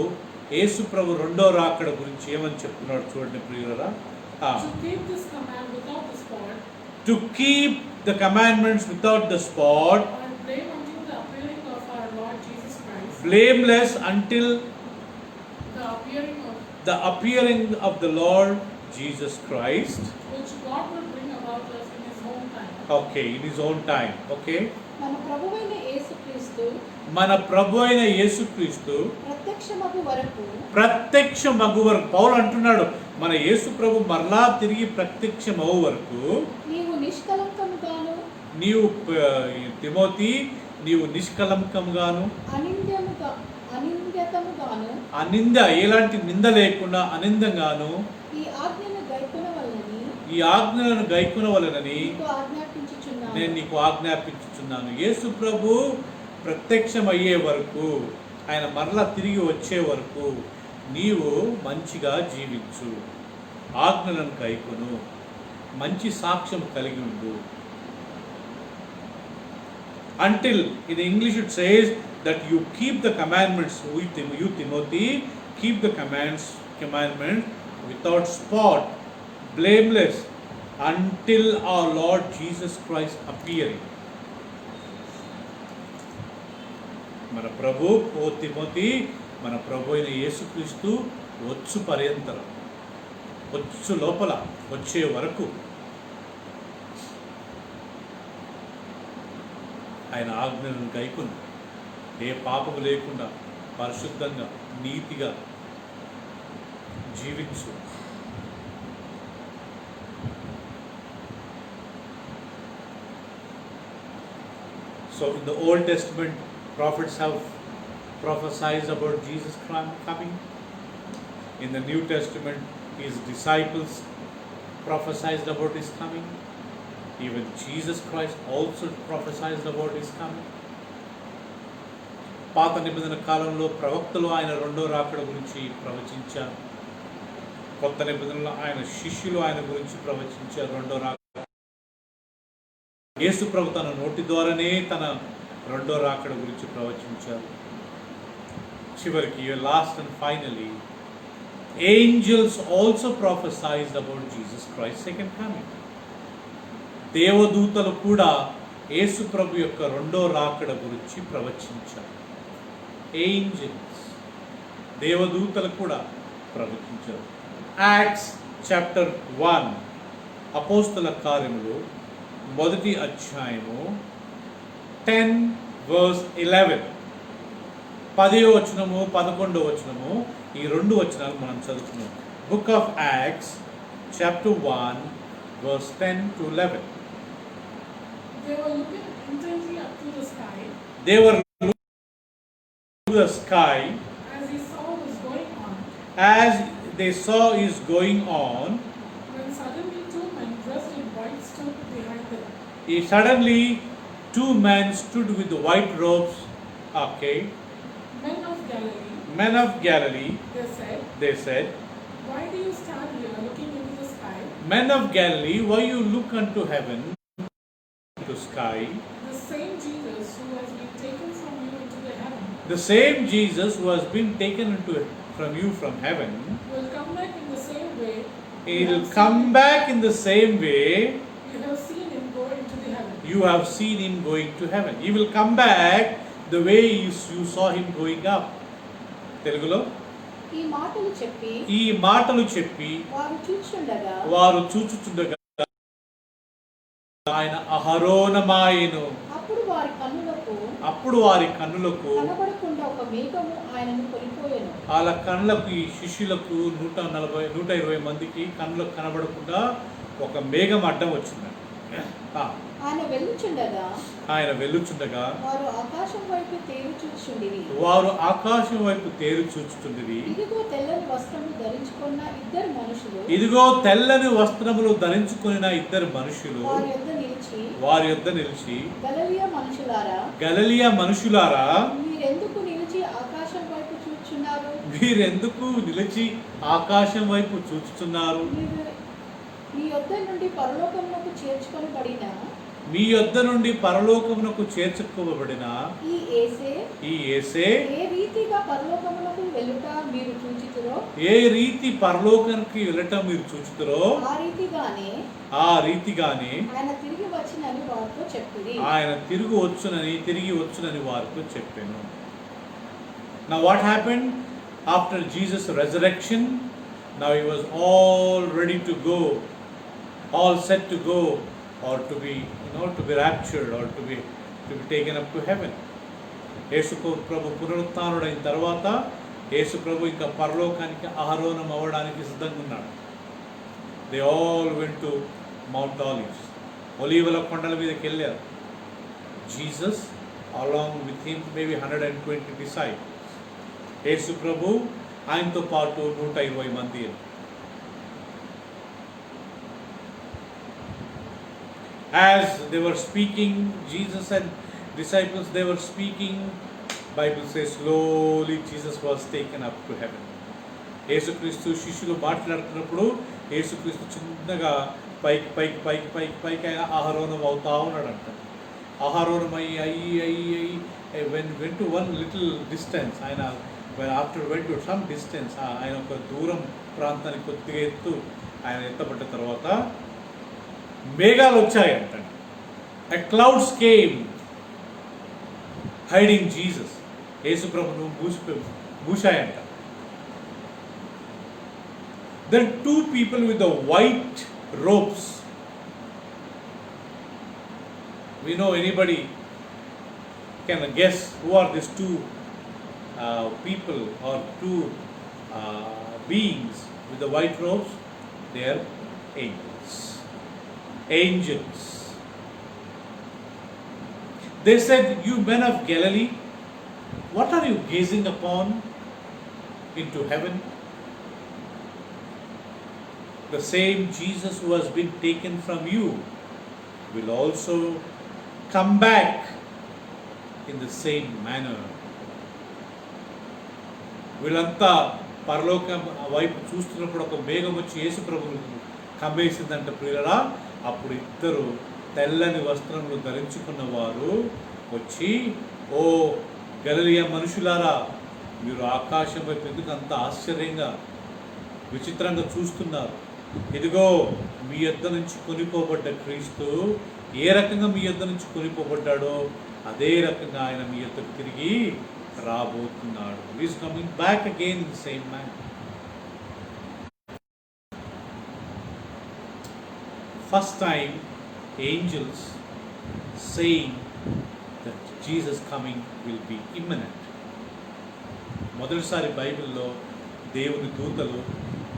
Speaker 1: యేసు ప్రభు రెండో రాకడ గురించి ఏమని చెప్తున్నాడు చూడండి ప్రియులారా. To keep the commandments without the spot, blameless until the appearing of the Lord Jesus Christ,
Speaker 2: which God will bring about us in His own time.
Speaker 1: Okay, in His own time. Okay.
Speaker 3: మన ప్రభువైన యేసుక్రీస్తు
Speaker 1: ప్రత్యక్షమగు వరకు పౌలు అంటున్నాడు, మన యేసు ప్రభు మరలా తిరిగి ప్రత్యక్షమవు వరకు నీవు తిమోతి నీవు నిష్కలంకంగాను అనింద ఎలాంటి నింద లేకుండా అనిందంగాను ఈ ఆజ్ఞలను గైకొనవలెనని నేను నీకు ఆజ్ఞాపించుచున్నాను. యేసు ప్రభు ప్రత్యక్షమయ్యే వరకు, ఆయన మరలా తిరిగి వచ్చే వరకు నీవు మంచిగా జీవించు, ఆజ్ఞలను గైకొను, మంచి సాక్ష్యం కలిగి ఉండు. Until in English it says that you keep the commandments, you Timothy, keep the commandment without spot, blameless, until our Lord Jesus Christ appearing. మన ప్రభు ఓ తిమోతి, మన ప్రభు అయిన యేసుక్రీస్తు వచ్చు పర్యంతరం, వచ్చు లోపల వచ్చే వరకు ఆయన ఆజ్ఞలను గైకొని ఏ పాపము లేకుండా పరిశుద్ధంగా నీతిగా జీవించు. So in the Old Testament, prophets have prophesied about Jesus coming. In the New Testament, his disciples prophesied about his coming. Even Jesus Christ also prophesied about his coming. పాత నిబంధన కాలంలో ప్రవక్తలు ఆయన రెండో రాకడ గురించి ప్రవచించారు. కొత్త నిబంధనలో ఆయన శిష్యులు ఆయన గురించి ప్రవచించారు రెండో రాకడ. యేసు ప్రభు తన నోటి ద్వారానే తన రెండో రాకడ గురించి ప్రవచించారు. చివరికి last and finally angels also prophesied about Jesus Christ second coming. దేవదూతలు కూడా యేసు ప్రభు యొక్క రెండో రాకడ గురించి ప్రవచించారు. ఏంజల్స్, దేవదూతలు కూడా ప్రవచించారు. యాక్ట్స్ చాప్టర్ 1, అపోస్తల కార్యములు మొదటి అధ్యాయము 10 verse 11. 10వ వచనము 11వ వచనము ఈ రెండు వచనాలు మనం చదువుతున్నాం. Book of acts chapter 1 verse 10 to 11.
Speaker 2: They were looking intently up to the sky
Speaker 1: They were looking to the sky
Speaker 2: as he saw was going on,
Speaker 1: as they saw is going on.
Speaker 2: when suddenly two men dressed in white stood behind them.
Speaker 1: Suddenly, two men stood with white robes. Okay,
Speaker 2: Men of Galilee,
Speaker 1: men of Galilee,
Speaker 2: they said,
Speaker 1: they said,
Speaker 2: why do you stand here looking into the sky?
Speaker 1: men of Galilee, why you look unto heaven, to sky?
Speaker 2: The same Jesus who has been taken from you into the heaven
Speaker 1: The same Jesus who has been taken from you from heaven,
Speaker 2: will come back in the same way.
Speaker 1: he will come back in the same way
Speaker 2: You have seen him go into the heaven.
Speaker 1: you have seen him going to heaven. He will come back the way you saw him going up. తెలుగులో
Speaker 3: ఈ మాటలు చెప్పి
Speaker 1: ఈ మాటలు చెప్పి
Speaker 3: వారు చూచుండగా
Speaker 1: వారు చూచుచుండగా ఆయన అహరోనమాయెను.
Speaker 3: అప్పుడు వారి కన్నులకు
Speaker 1: కనబడకుండా
Speaker 3: ఒక మేఘము ఆయనను కొలిపోయెను.
Speaker 1: వాళ్ళ కళ్ళకు ఈ శిష్యులకు 120 మందికి కళ్ళకు కనబడకుండా ఒక మేఘం అడ్డం వచ్చింది.
Speaker 3: ఆయన వెళ్ళుచుండగా
Speaker 1: వారు
Speaker 3: ఆకాశం వైపు
Speaker 1: తేరు చూచుచుండిరి.
Speaker 3: ఇదిగో తెల్లని వస్త్రములు ధరించుకున్న ఇద్దరు మనుషులు
Speaker 1: ఇద్దరు మనుషులు
Speaker 3: వారి యొద్ద నిలిచి
Speaker 1: గలిలయ మనుషులారా
Speaker 3: మీరెందుకు నిలిచి ఆకాశం వైపు చూచుచున్నారు? మీ యొద్ద నుండి పరలోకమునకు చేర్చుకోబడిన ఈ యేసే ఏ రీతి పరలోకానికి వెళ్ళటం మీరు చూచుతురో ఆ రీతిగానే ఆయన తిరిగి వచ్చునని వారితో చెప్పాను. Now what happened after Jesus' resurrection? Now he was all ready to go, all set to go, or to be raptured, or to be taken up to heaven. యేసు ప్రభు పునరుత్థానుడైన తర్వాత యేసు ప్రభు ఇంకా పరలోకానికి ఆరోహణం అవ్వడానికి సిద్ధంగా ఉన్నాడు. They all went to Mount Olives. ఒలీవల కొండల మీదకి వెళ్ళారు. Jesus along with him maybe 120 disciples. యేసు ప్రభు ఆయనతో పాటు 120 మంది. As they were speaking, Jesus and disciples, they were speaking, Bible says slowly Jesus was taken up to heaven. యేసుక్రీస్తు శిష్యులు మాట్లాడుతున్నప్పుడు యేసుక్రీస్తు చిన్నగా పైకి ఆరోహణం అవుతా ఉన్నాడంట. ఆరోహణం అయ్యి went to one little distance. ఆయన after went to some distance, ఆయన ఒక దూరం ప్రాంతానికి కొద్దిగా ఆయన ఎత్తపడ్డ తర్వాత మేఘాలు వచ్చాయంట. A clouds came hiding Jesus. యేసు ప్రభును మూసాయంట. Then two people with the white robes. We know anybody can guess who are these two people or two beings with the white robes? They are angels. They said, you men of Galilee, what are you gazing upon into heaven? The same Jesus who has been taken from you will also come back in the same manner. వీళ్ళంతా పరలోకం వైపు చూస్తున్నప్పుడు ఒక మేఘం వచ్చి యేసు ప్రభువును కమ్మేసిందంట ప్రియులరా. అప్పుడు ఇద్దరు తెల్లని వస్త్రములు ధరించుకున్న వారు వచ్చి, ఓ గలిలయ మనుషులారా, మీరు ఆకాశం వైపు ఎందుకు అంత ఆశ్చర్యంగా విచిత్రంగా చూస్తున్నారు? ఇదిగో మీ యొద్ద నుంచి కొనిపోబడ్డ క్రీస్తు ఏ రకంగా మీ యొద్ద నుంచి కొనిపోబడ్డాడో అదే రకంగా ఆయన మీ యొద్దకు తిరిగి రాబోతున్నాడు. He is coming back again in the same manner. First time angels saying that Jesus coming will be imminent. మొదటిసారి బైబిల్లో దేవుని దూతలు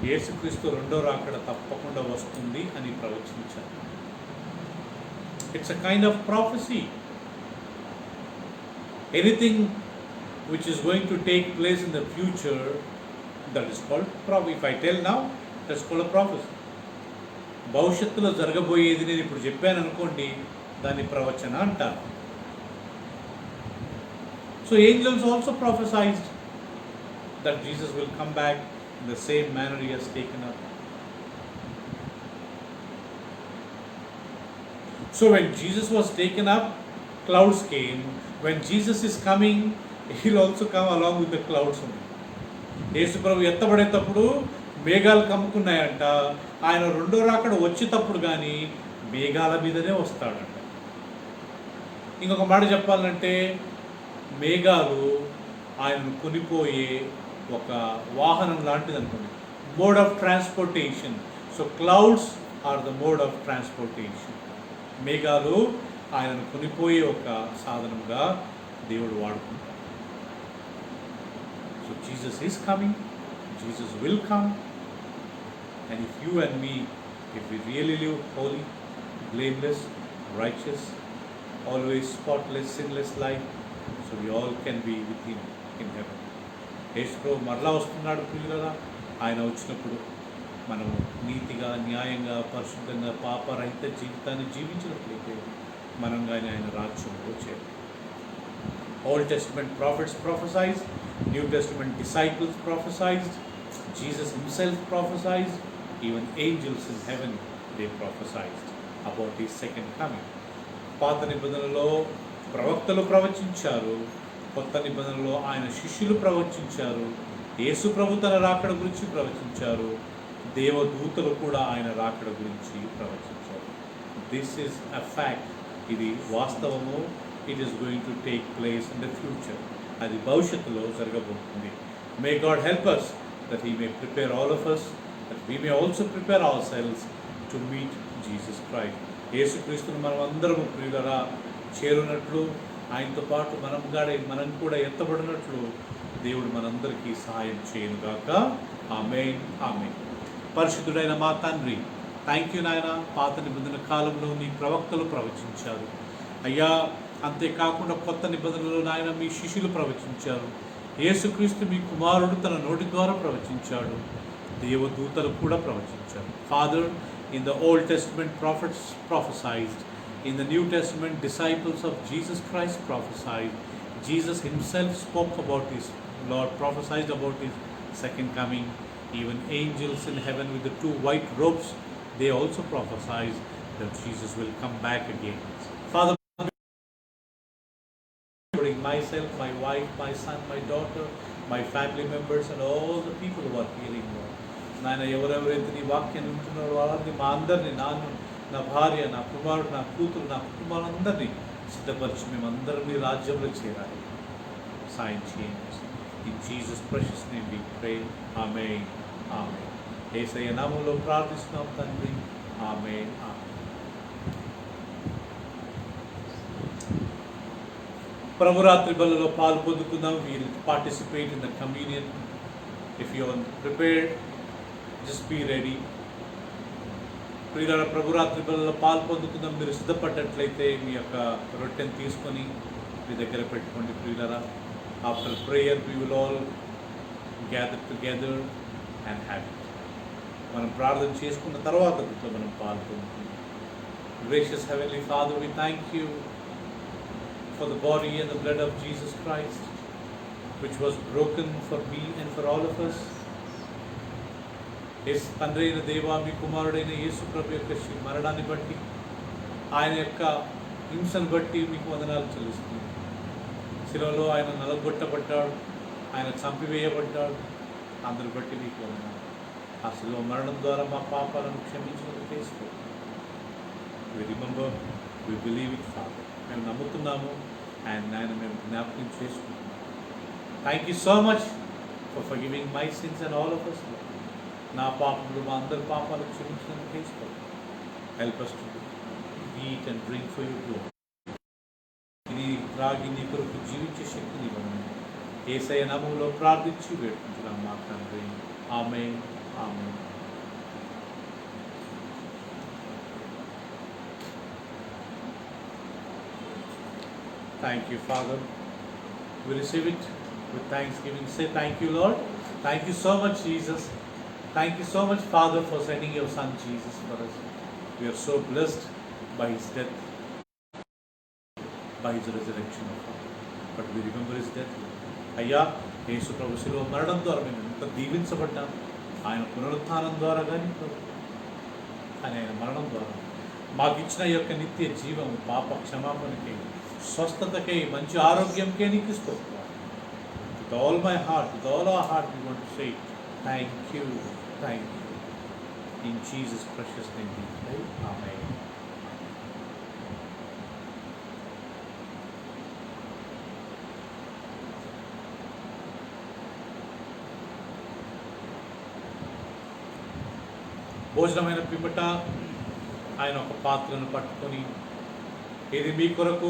Speaker 3: యేసుక్రీస్తు రెండో రాకడ తప్పకుండా వస్తుంది అని ప్రవచించారు. It's a kind of prophecy. Anything which is going to take place in the future, that is called prophecy. If I tell now, that's called a prophecy. భవిష్యత్తులో జరగబోయేది నేను ఇప్పుడు చెప్పాను అనుకోండి, దాన్ని ప్రవచన అంటారు. So angels also prophesied that Jesus will come back in the same manner he has taken up. So when Jesus was taken up, clouds came. When Jesus is coming, he'll also come along with the clouds. యేసు ప్రభు ఎత్తబడేటప్పుడు మేఘాలు కమ్ముకున్నాయంట. ఆయన రెండో రాకడ వచ్చేటప్పుడు కానీ మేఘాల మీదనే వస్తాడంట. ఇంకొక మాట చెప్పాలంటే మేఘాలు ఆయనను కొనిపోయే ఒక వాహనం లాంటిది అనుకోండి, mode of transportation. So clouds are the mode of transportation. మేఘాలు ఆయనను కొనిపోయే ఒక సాధనంగా దేవుడు వాడుకుంటాడు. So Jesus is coming, Jesus will come, and if you and me, if we really live holy, blameless, righteous, always spotless, sinless life, so we all can be with him in heaven. యేసు ప్రభు మరలా వస్తున్నాడు ప్రియులారా. ఆయన వచ్చినప్పుడు మనము నీతిగా, న్యాయంగా, పరిశుద్ధంగా, పాపరహిత జీవితాన్ని జీవించినట్లయితే మనం కానీ ఆయన రాజ్యంలో చేరాలి. Old Testament prophets prophesied, New Testament disciples prophesied, Jesus himself prophesied, even angels in heaven they prophesied about his second coming. పాత నిబంధనలో ప్రవక్తలు ప్రవచించారు, కొత్త నిబంధనలో ఆయన శిష్యులు ప్రవచించారు, యేసు ప్రభు తన రాకడ గురించి ప్రవచించారు, దేవదూతలు కూడా ఆయన రాకడ గురించి ప్రవచించారు. This is a fact. ఇది వాస్తవము. It is going to take place in the future. అది భవిష్యత్తులో జరగబోతుంది. May God help us that he may prepare all of us, that we may also prepare ourselves to meet Jesus Christ. యేసుక్రీస్తును మనం అందరము ప్రియులరా చేరునట్లు, ఆయనతో పాటు మనం కూడా ఎత్తబడినట్లు దేవుడు మనందరికీ సహాయం చేయనుగాక. ఆమేన్, ఆమేన్. పరిశుద్ధుడైన మా తండ్రి, థ్యాంక్ యూ నాయన. పాత నిబంధన కాలంలో మీ ప్రవక్తలు ప్రవచించారు అయ్యా. అంతేకాకుండా కొత్త నిబంధనలో నాయన మీ శిష్యులు ప్రవచించారు. యేసుక్రీస్తు మీ కుమారుడు తన నోటి ద్వారా ప్రవచించాడు. దేవదూతలు కూడా ప్రవచించారు. Father, in the Old Testament prophets prophesied, in the New Testament disciples of Jesus Christ prophesied, Jesus himself spoke about his Lord, prophesied about his second coming. Even angels in heaven with the two white robes, they also prophesied that Jesus will come back again. Father, myself, my wife, my son, my daughter, my family members and all the people who are hearing, Lord. నాయన ఎవరెవరైతే నీ వాక్యాన్ని వింటున్నారో వాళ్ళని, మా అందరినీ, నా భార్య, నా కుమారుడు, నా కూతురు, నా కుటుంబాలందరినీ సిద్ధపరిచి మేమందరం మీ రాజ్యంలో చేరాలి. సాయం చేయండి. In Jesus precious name we pray. Amen, amen. యేసయ్య నామములో ప్రార్థిస్తున్నాం తండ్రి. Amen, amen. ప్రభురాత్రి బలలో పాలు పొందుకుందాం. We'll participate in the communion. If you are prepared, just be ready. ప్రియులారా, ప్రభురాత్రి బలలో పాలు పొందుకుందాం. మీరు సిద్ధపడ్డట్లయితే మీ యొక్క రొట్టెను తీసుకొని మీ దగ్గర పెట్టుకోండి. ప్రియులారా, after prayer we will all gather together and have it. మనం ప్రార్థన చేసుకున్న తర్వాత మనం పాలు పొందుకుందాం. Gracious heavenly father, we thank you for the body and the blood of Jesus Christ, which was broken for me and for all of us. తండ్రి అయిన దేవా, మీ కుమారుడైన యేసు ప్రభు యొక్క మరణాన్ని బట్టి, ఆయన యొక్క హింసను బట్టి మీకు వందనాలు చెల్లిస్తుంది. శిలువలో ఆయన నలగొట్టబడ్డాడు, ఆయన చంపివేయబడ్డాడు. అందరి బట్టి మీకు వందనాలు. ఆ శిలువ మరణం ద్వారా మా పాపాలను క్షమించినందుకు చేసుకో. We remember, we believe it Father. మేము నమ్ముతున్నాము, అండ్ ఆయన మేము జ్ఞాపకం చేసుకుంటున్నాము. Thank you so much for forgiving my sins and all of us. నా పాపములు, మా అందరి పాపాలు క్షమించినందుకు చేసుకో. Help us to do. eat and drink for your glory. ఇది త్రాగి నీ కొరకు జీవించే శక్తిని ఇవ్వమని యేసయ్య నామములో ప్రార్థించి వేడుకుంటున్నాం మా తండ్రి. Amen. Amen. Thank you, Father. We receive it with thanksgiving. Say thank you, Lord. Thank you so much, Jesus. Thank you so much, Father, for sending your Son Jesus for us. We are so blessed by his death, by his resurrection. But we remember his death. అయ్యా, యేసు ప్రభు శిలువ మరణం ద్వారా మేము ఎంత దీవించబడ్డాం. ఆయన పునరుత్థానం ద్వారా కానీ ఆయన మరణం ద్వారా మాకు ఇచ్చిన యొక్క నిత్య జీవం, పాప క్షమాపణకి, స్వస్థతకై, మంచి ఆరోగ్యంకే నీకు స్తోత్రం. With all my heart, with all our heart, we want to say thank you, thank you. In Jesus' precious name we pray. Amen. భోజనమైన పిమ్మట ఆయన ఒక పాత్రను పట్టుకొని, ఇది మీ కొరకు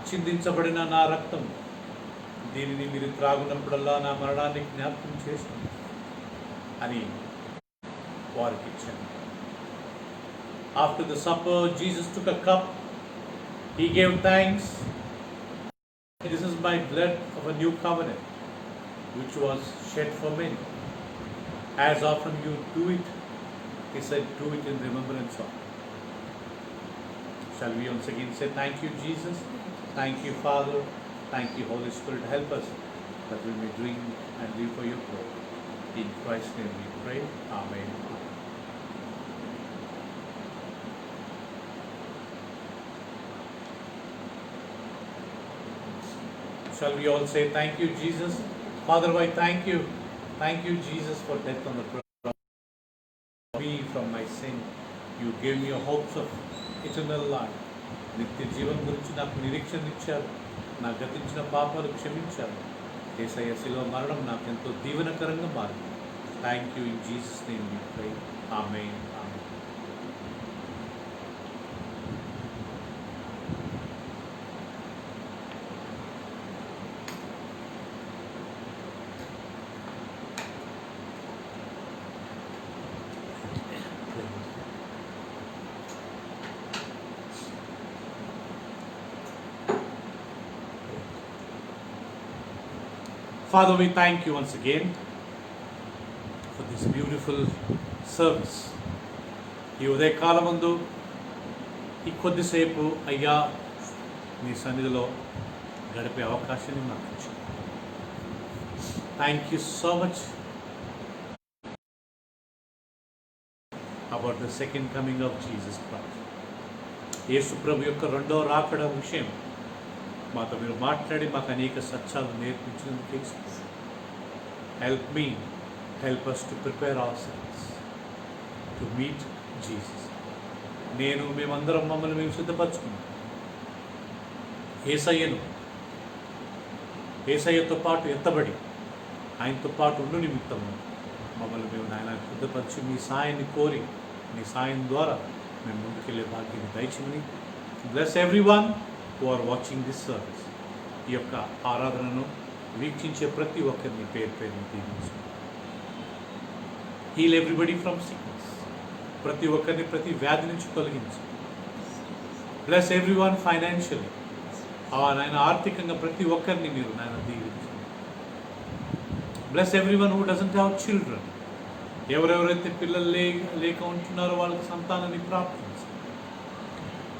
Speaker 3: చిందించబడిన నా రక్తం, దీనిని మీరు త్రాగునప్పుడల్లా నా మరణాన్ని జ్ఞాపకం చేస్తుంది అని వారికి ఇచ్చాను. After the supper, Jesus took a cup. He gave thanks. This is my blood of a new covenant, which was shed for many. As often you do it, he said, do it in remembrance of. Shall we once again say, thank you, Jesus. Thank you, Father. Thank you, Holy Spirit. Help us that we may drink and live for your glory. In Christ's name we pray. Amen. Shall we all say, thank you, Jesus? Father, I thank you. Thank you, Jesus, for death on the cross. Me from my sin. You gave me a hopes of eternal life. నిత్య జీవం గురించి నాకు నిరీక్షణ ఇచ్చారు. నా గతించిన పాపాలు క్షమించారు. యేసయ్య శిలువ మరణం నాకు ఎంతో దీవెనకరంగా మారింది. Thank you. In Jesus name we pray. Amen. Father, we thank you once again for this beautiful service. ఈ ఉదయకాలమందు ఈ కొద్దిసేపు అయ్యా నీ సన్నిధిలో గడిపే అవకాశాన్ని నాకు ఇచ్చారు. Thank you so much about the second coming of Jesus Christ. Yesu ప్రభు యొక్క రెండో రాకడ విషయం మాతో మీరు మాట్లాడి మాకు అనేక సత్యాలు నేర్పించినందుకు help me, help us to prepare ourselves to meet Jesus. మేమందరం మమ్మల్ని మేము సిద్ధపరచుకున్నాం. యేసయ్యతో పాటు ఎత్తబడి ఆయనతో పాటు ఉండు నిమిత్తము మమ్మల్ని మేము ఆయన సిద్ధపరిచి మీ సాయాన్ని కోరి మీ సాయం ద్వారా మేము ముందుకెళ్ళే భాగ్యాన్ని దయచేయమని. Bless everyone who are watching this service. ఈ యొక్క ఆరాధనను వీక్షించే ప్రతి ఒక్కరిని పేరు పేరుని దీవించు. Heal everybody from sickness. ప్రతి ఒక్కరిని ప్రతి వ్యాధి నుంచి తొలగించు. Bless everyone financially. నాయన ఆర్థికంగా ప్రతి ఒక్కరిని మీరు నాయన దీవించు. Bless everyone who doesn't have children. ఎవరెవరైతే పిల్లలు లేక ఉంటున్నారో వాళ్ళకి సంతానాన్ని ప్రాప్తించు.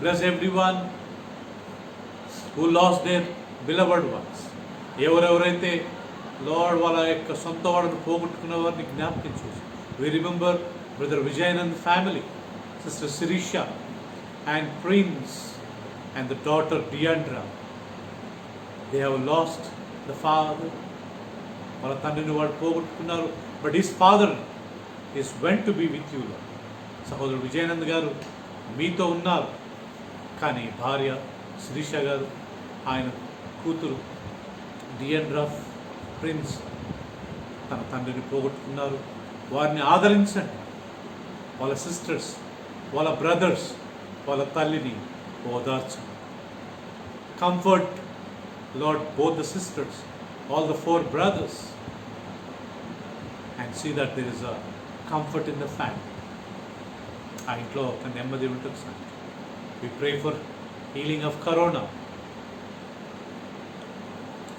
Speaker 3: Bless everyone who lost their beloved ones. ఎవరెవరైతే లార్డ్ వాళ్ళ యొక్క సొంత వాళ్ళను పోగొట్టుకున్న వారిని జ్ఞాపకించు. We remember Brother Vijayanand family, Sister Sirisha and Prince and the daughter Deandra. They have lost the father. వాళ్ళ తండ్రిని వాడు పోగొట్టుకున్నారు. But his father is went to be with you, Lord. సహోదరుడు విజయానంద్ గారు మీతో ఉన్నారు, కానీ భార్య శిరీష గారు, ఆయన కూతురు డియాండ్రా ప్రిన్స్ తన తండ్రిని పోగొట్టుకున్నారు. వారిని ఆదరించండి. వాళ్ళ సిస్టర్స్, వాళ్ళ బ్రదర్స్ వాళ్ళ తల్లిని ఓదార్చండి. Comfort, Lord, both the sisters, all the 4 brothers, and see that there is a comfort in the family. ఆ ఇంట్లో ఒక నెమ్మది ఉంటుంది sir. We pray for healing of corona,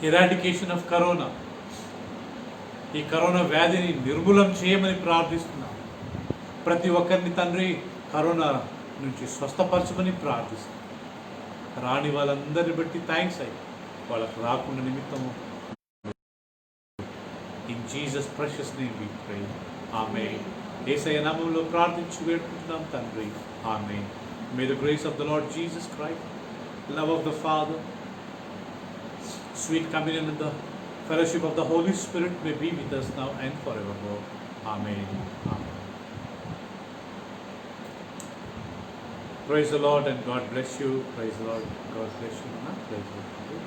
Speaker 3: eradication of corona. ఈ కరోనా వ్యాధిని నిర్మూలం చేయమని ప్రార్థిస్తున్నాం. ప్రతి ఒక్కరిని తండ్రి కరోనా నుంచి స్వస్థపరచమని ప్రార్థిస్తున్నాం. రాని వాళ్ళందరిని బట్టి థ్యాంక్స్ అయ్యి వాళ్ళకు రాకుండా నిమిత్తము in Jesus precious name we pray. Amen. యేసయ్య నామములో ప్రార్థించి వేడుకుంటున్నాం తండ్రి. Amen. May the grace of the Lord Jesus Christ, love of the father, sweet communion and the fellowship of the Holy Spirit may be with us now and forevermore. Amen. Amen. Praise the Lord and God bless you. Praise the Lord. God bless you. Praise the Lord.